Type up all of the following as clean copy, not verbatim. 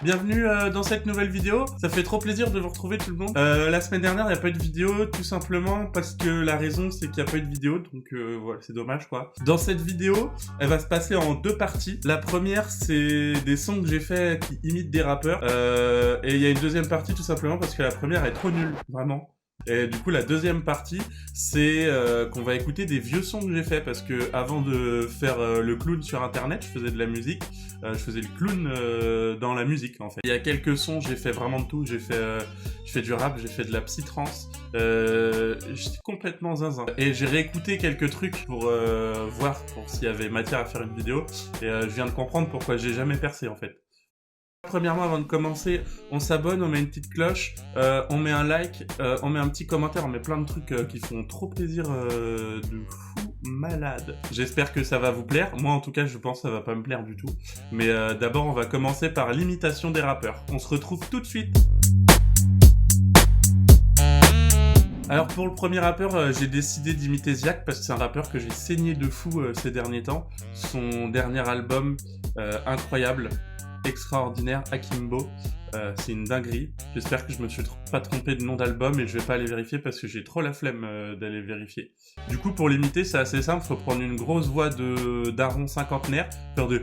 Bienvenue dans cette nouvelle vidéo, ça fait trop plaisir de vous retrouver tout le monde. La semaine dernière il n'y a pas eu de vidéo tout simplement parce que la raison c'est qu'il n'y a pas eu de vidéo, donc voilà, c'est dommage quoi. Dans cette vidéo, elle va se passer en deux parties. La première c'est des sons que j'ai fait qui imitent des rappeurs, et il y a une deuxième partie tout simplement parce que la première est trop nulle, vraiment. Et du coup la deuxième partie c'est qu'on va écouter des vieux sons que j'ai fait parce que avant de faire le clown sur internet je faisais de la musique, je faisais le clown dans la musique en fait. Il y a quelques sons, j'ai fait vraiment de tout, j'ai fait du rap, j'ai fait de la psytrance, j'étais complètement zinzin. Et j'ai réécouté quelques trucs pour voir s'il y avait matière à faire une vidéo et je viens de comprendre pourquoi j'ai jamais percé en fait. Premièrement, avant de commencer, on s'abonne, on met une petite cloche, on met un like, on met un petit commentaire, on met plein de trucs qui font trop plaisir de fou malade. J'espère que ça va vous plaire. Moi, en tout cas, je pense que ça va pas me plaire du tout. Mais d'abord, on va commencer par l'imitation des rappeurs. On se retrouve tout de suite. Alors pour le premier rappeur, j'ai décidé d'imiter Ziak parce que c'est un rappeur que j'ai saigné de fou ces derniers temps. Son dernier album, incroyable. Extraordinaire, Akimbo, c'est une dinguerie. J'espère que je me suis pas trompé de nom d'album et je vais pas aller vérifier parce que j'ai trop la flemme d'aller vérifier. Du coup pour l'imiter c'est assez simple, faut prendre une grosse voix de daron cinquantenaire, faire des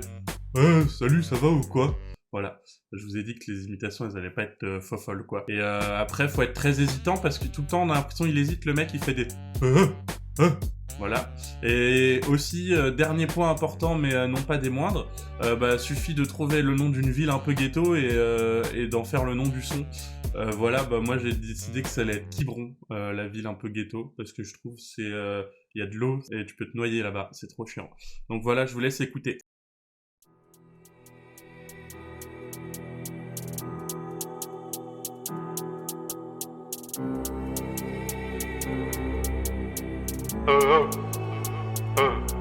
salut ça va ou quoi? Voilà, je vous ai dit que les imitations elles allaient pas être folles quoi. Et après faut être très hésitant parce que tout le temps on a l'impression qu'il hésite, le mec il fait des voilà. Et aussi, dernier point important, mais non pas des moindres, suffit de trouver le nom d'une ville un peu ghetto et d'en faire le nom du son. Voilà, moi j'ai décidé que ça allait être Quiberon, la ville un peu ghetto, parce que je trouve c'est y a de l'eau et tu peux te noyer là-bas, c'est trop chiant. Donc voilà, je vous laisse écouter.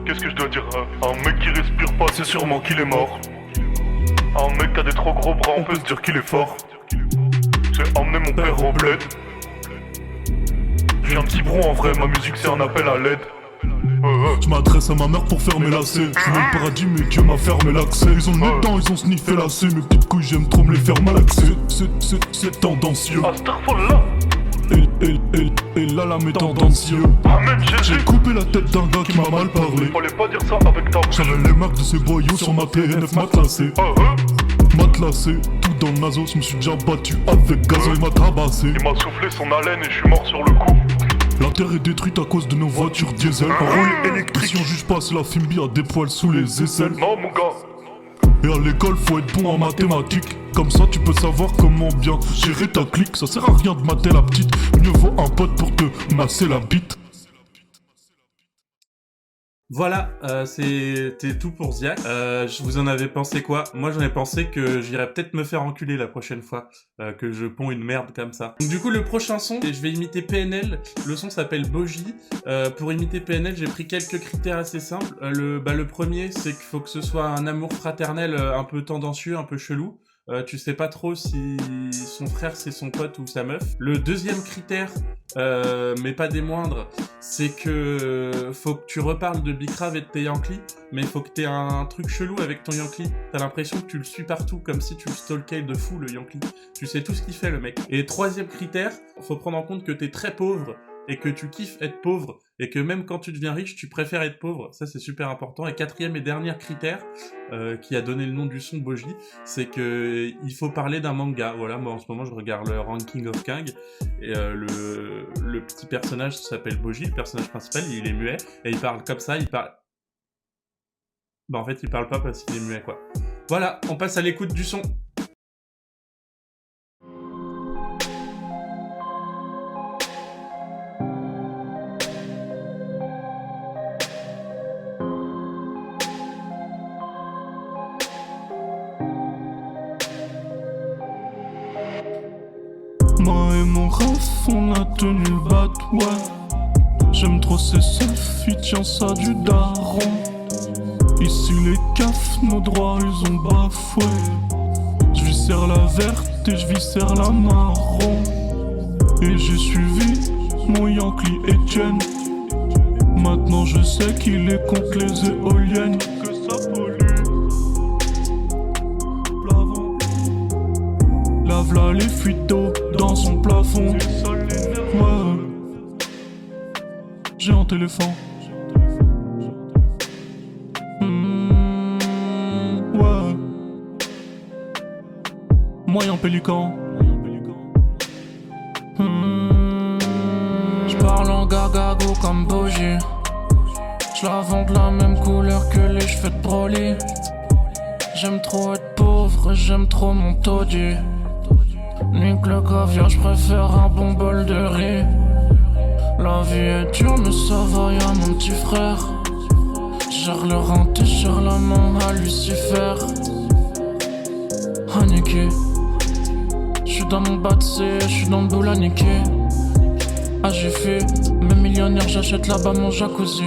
Qu'est-ce que je dois dire? Un mec qui respire pas, c'est sûrement qu'il est mort. Un mec qui a des trop gros bras, on peut se dire qu'il est fort. J'ai emmené mon père au bled. Je viens de Quiberon, en vrai, ma musique c'est un appel à l'aide. Je m'adresse à ma mère pour fermer lacets. Je suis dans le paradis mais Dieu m'a fermé l'accès. Ils ont le temps, ils ont sniffé lacets. Mes petites couilles j'aime trop me les faire malaxer. C'est tendancieux. Astaghfirullah. Et là la met tendancieux. Amen Jésus. J'ai coupé la tête d'un gars qui m'a mal parlé. Fallait pas dire ça avec ta bouche. J'avais les marques de ces boyaux sur ma TNF matelassé. Matelassé, tout dans le naso, je me suis déjà battu avec gazon, il m'a tabassé. Il m'a soufflé son haleine et je suis mort sur le coup. La terre est détruite à cause de nos voitures diesel. Roule électrique. Si on juge pas, c'est la Fimbi a des poils sous les aisselles. Non mon gars. Et à l'école, faut être bon en mathématiques. Comme ça, tu peux savoir comment bien gérer ta clique. Ça sert à rien de mater la petite. Mieux vaut un pote pour te masser la bite. Voilà, c'était tout pour Ziak. Vous en avez pensé quoi? Moi j'en ai pensé que j'irais peut-être me faire enculer la prochaine fois que je ponds une merde comme ça. Donc du coup le prochain son, je vais imiter PNL. Le son s'appelle Bogie. Pour imiter PNL, j'ai pris quelques critères assez simples. Le premier, c'est qu'il faut que ce soit un amour fraternel un peu tendancieux, un peu chelou. Tu sais pas trop si son frère c'est son pote ou sa meuf. Le deuxième critère, mais pas des moindres, c'est que faut que tu reparles de Bicrave et de tes Yankees, mais faut que t'aies un truc chelou avec ton Yankee. T'as l'impression que tu le suis partout, comme si tu le stalkais de fou le Yankee. Tu sais tout ce qu'il fait le mec. Et troisième critère, faut prendre en compte que t'es très pauvre et que tu kiffes être pauvre, et que même quand tu deviens riche, tu préfères être pauvre, ça c'est super important. Et quatrième et dernier critère, qui a donné le nom du son Bogie, c'est que il faut parler d'un manga. Voilà, moi en ce moment je regarde le Ranking of King, et le petit personnage s'appelle Bogie, le personnage principal, il est muet, et il parle comme ça, il parle... en fait il parle pas parce qu'il est muet quoi. Voilà, on passe à l'écoute du son. Moi et mon ref, on a tenu le bat, ouais. J'aime trop ces selfies, tiens ça du daron. Ici les cafs, nos droits ils ont bafoué. J'vis serre la verte et j'vis serre la marron. Et j'ai suivi mon Yankee Etienne. Maintenant je sais qu'il est contre les éoliennes. Que ça pollue. Lave là les fuites d'eau dans son plafond. Ouais, j'ai un téléphone. Ouais, moyen pélican. J'parle en gargago comme Boji. J'la vends de la même couleur que les cheveux de Broly. J'aime trop être pauvre, j'aime trop mon taudis. Nique le caviar, j'préfère un bon bol de riz. La vie est dure mais ça va, y'a mon petit frère. Gère le renté, gère la main à Lucifer. À niquer. J'suis dans mon bas de C, j'suis dans le boule à niquer. Ah j'ai fait, même millionnaire, j'achète là-bas mon jacuzzi.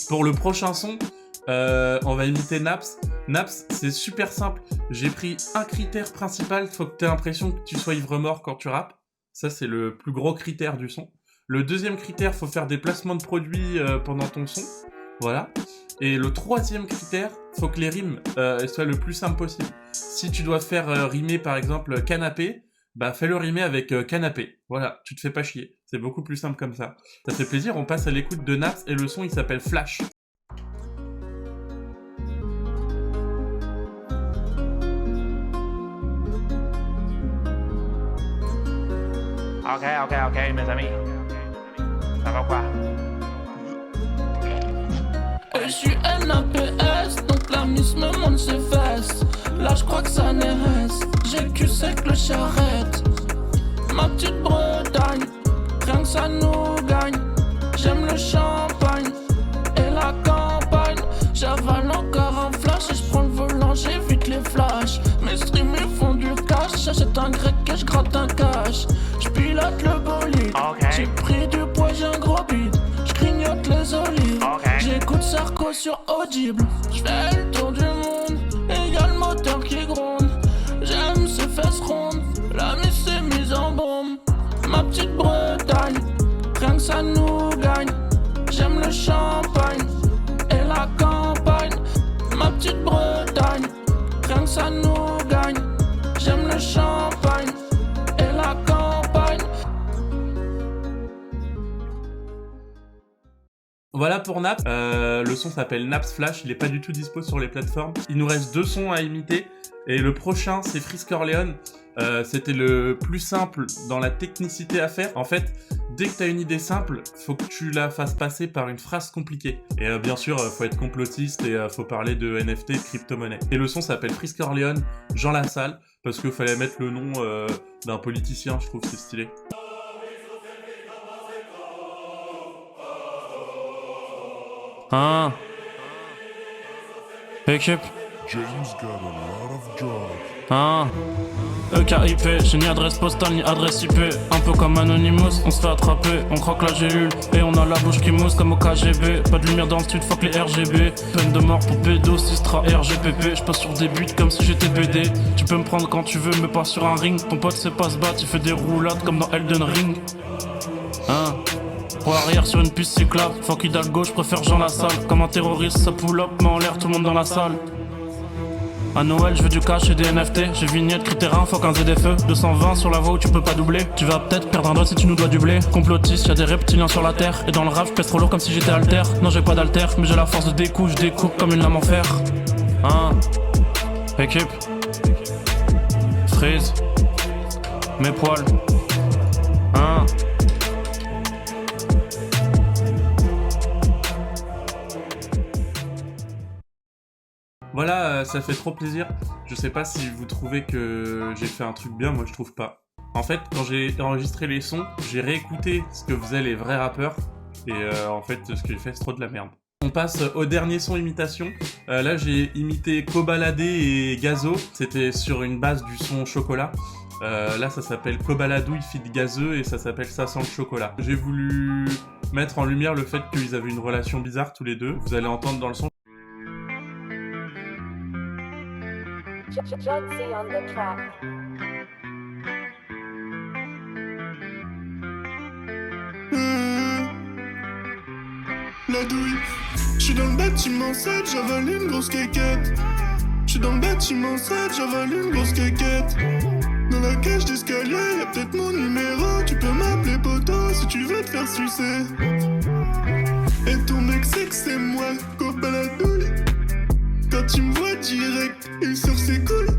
Pour le prochain son, on va imiter Naps. Naps, c'est super simple. J'ai pris un critère principal, faut que tu aies l'impression que tu sois ivre-mort quand tu rappes. Ça, c'est le plus gros critère du son. Le deuxième critère, faut faire des placements de produits pendant ton son. Voilà. Et le troisième critère, faut que les rimes soient le plus simple possible. Si tu dois faire rimer, par exemple, canapé, bah fais-le rimer avec canapé. Voilà, tu te fais pas chier. C'est beaucoup plus simple comme ça. Ça fait plaisir, on passe à l'écoute de Naps et le son, il s'appelle Flash. Ok, mes amis. Ça va quoi? Je suis NAPS, donc la miss me montre ses fesses. Là je crois que ça n'éresse, j'ai cul sec le charrette. Ma petite Bretagne, rien que ça nous gagne. J'aime le champagne et la campagne. J'avale encore un flash et je prends le volant, j'évite les flashs. Mes streams ils font du cash, j'achète un grec et je gratte un cash. J'pilote le bolide, j'ai pris du poids, j'ai un gros bide. J'grignote les olives, j'écoute Sarko sur Audible. J'fais le tour du monde, et y'a le moteur qui gronde. J'aime ses fesses rondes, la miss s'est mise en bombe. Ma petite Bretagne, rien que ça nous gagne. J'aime le champagne et la campagne. Ma petite Bretagne, rien que ça nous gagne. J'aime le champagne et la campagne. Voilà pour Naps. Le son s'appelle Naps Flash, il est pas du tout dispo sur les plateformes. Il nous reste 2 sons à imiter. Et le prochain, c'est Frisk Orleans. C'était le plus simple dans la technicité à faire. En fait, dès que tu as une idée simple, faut que tu la fasses passer par une phrase compliquée. Et bien sûr, faut être complotiste et faut parler de NFT, de crypto-monnaie. Et le son s'appelle Frisk Orleans, Jean Lassalle, parce qu'il fallait mettre le nom d'un politicien, je trouve c'est stylé. Ah, équipe. Ah, EKIP, j'ai ni adresse postale ni adresse IP. Un peu comme Anonymous, on se fait attraper, on croque la gélule et on a la bouche qui mousse comme au KGB. Pas de lumière dans le stud, fuck les RGB. Peine de mort pour pédo, Sistra, RGPP. J'passe sur des buts comme si j'étais BD. Tu peux me prendre quand tu veux, mais pas sur un ring. Ton pote sait pas se battre, il fait des roulades comme dans Elden Ring. Hein, pour arrière sur une piste cyclable, fuck Hidalgo, j'préfère Jean Lassalle. Comme un terroriste, ça pull up, met en l'air tout le monde dans la salle. À Noël, je veux du cash et des NFT. J'ai vignette, critère 1, fuck un ZFE. 220 sur la voie où tu peux pas doubler. Tu vas peut-être perdre un doigt si tu nous dois du blé. Complotiste, y'a des reptiliens sur la terre. Et dans le rap, j'pèse trop lourd comme si j'étais alter. Non, j'ai pas d'alter, mais j'ai la force de découpe. Je découpe comme une lame en fer. Hein, équipe. Freeze. Mes poils. Hein. Voilà, ça fait trop plaisir. Je sais pas si vous trouvez que j'ai fait un truc bien, moi je trouve pas. En fait, quand j'ai enregistré les sons, j'ai réécouté ce que faisaient les vrais rappeurs. Et en fait, ce que j'ai fait, c'est trop de la merde. On passe au dernier son imitation. Là, j'ai imité Kobalade et Gazo. C'était sur une base du son chocolat. Là, ça s'appelle Kobaladouille feat Gazeux et ça s'appelle Ça sent le chocolat. J'ai voulu mettre en lumière le fait qu'ils avaient une relation bizarre tous les deux. Vous allez entendre dans le son. Jugsy on the track. douille. J'suis dans le bâtiment 7, j'avale une grosse quéquette. J'suis dans le bâtiment 7, j'avale une grosse quéquette. Dans la cage d'escalier, y'a peut-être mon numéro. Tu peux m'appeler poto si tu veux te faire sucer. Et ton mec sait que c'est moi, copain la douille. Quand il me voit direct, il sort ses couilles.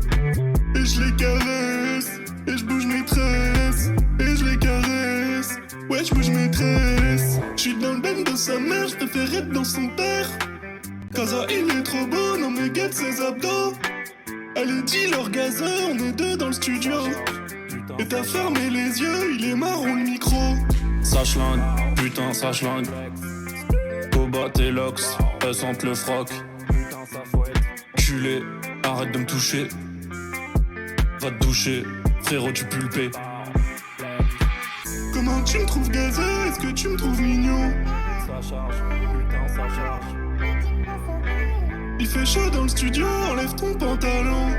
Et je les caresse, et je bouge mes tresses. Et je les caresse, ouais je bouge mes tresses. J'suis dans le ben de sa mère, j'préfère être dans son père. Casa il est trop beau, non mais guette ses abdos. Allez dis leur gazeur, on est deux dans le studio. Et t'as fermé les yeux, il est marron le micro. Ça schlingue, putain ça schlingue. Koba tes locks, elles sentent le froc. Culé, arrête de me toucher. Va te doucher, frérot tu pues le paix. Comment tu me trouves gazeux, est-ce que tu me trouves mignon? Ça charge, putain ça charge. Il fait chaud dans le studio, enlève ton pantalon.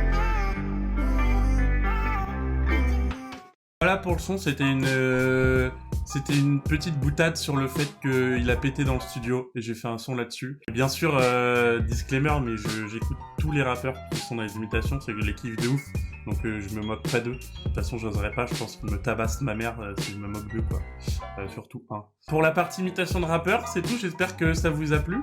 Voilà pour le son, c'était une petite boutade sur le fait qu'il a pété dans le studio et j'ai fait un son là-dessus. Bien sûr, disclaimer, mais j'écoute tous les rappeurs qui sont dans les imitations, c'est que je les kiffe de ouf, donc je me moque pas d'eux. De toute façon, j'oserais pas, je pense qu'ils me tabassent ma mère si je me moque d'eux, quoi. Surtout un. Pour la partie imitation de rappeur, c'est tout, j'espère que ça vous a plu.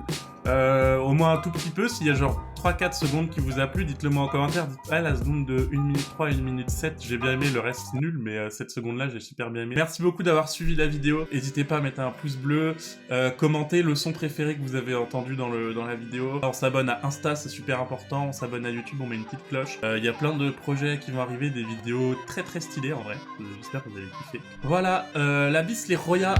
Au moins un tout petit peu, s'il y a genre 3-4 secondes qui vous a plu, dites-le moi en commentaire, dites la seconde de 1 minute 3, 1 minute 7, j'ai bien aimé, le reste c'est nul, mais cette seconde-là j'ai super bien aimé. Merci beaucoup d'avoir suivi la vidéo, n'hésitez pas à mettre un pouce bleu, commentez le son préféré que vous avez entendu dans la vidéo. On s'abonne à Insta, c'est super important, on s'abonne à YouTube, on met une petite cloche. Il y a plein de projets qui vont arriver, des vidéos très très stylées en vrai, j'espère que vous allez kiffer. Voilà, la bis les Roya.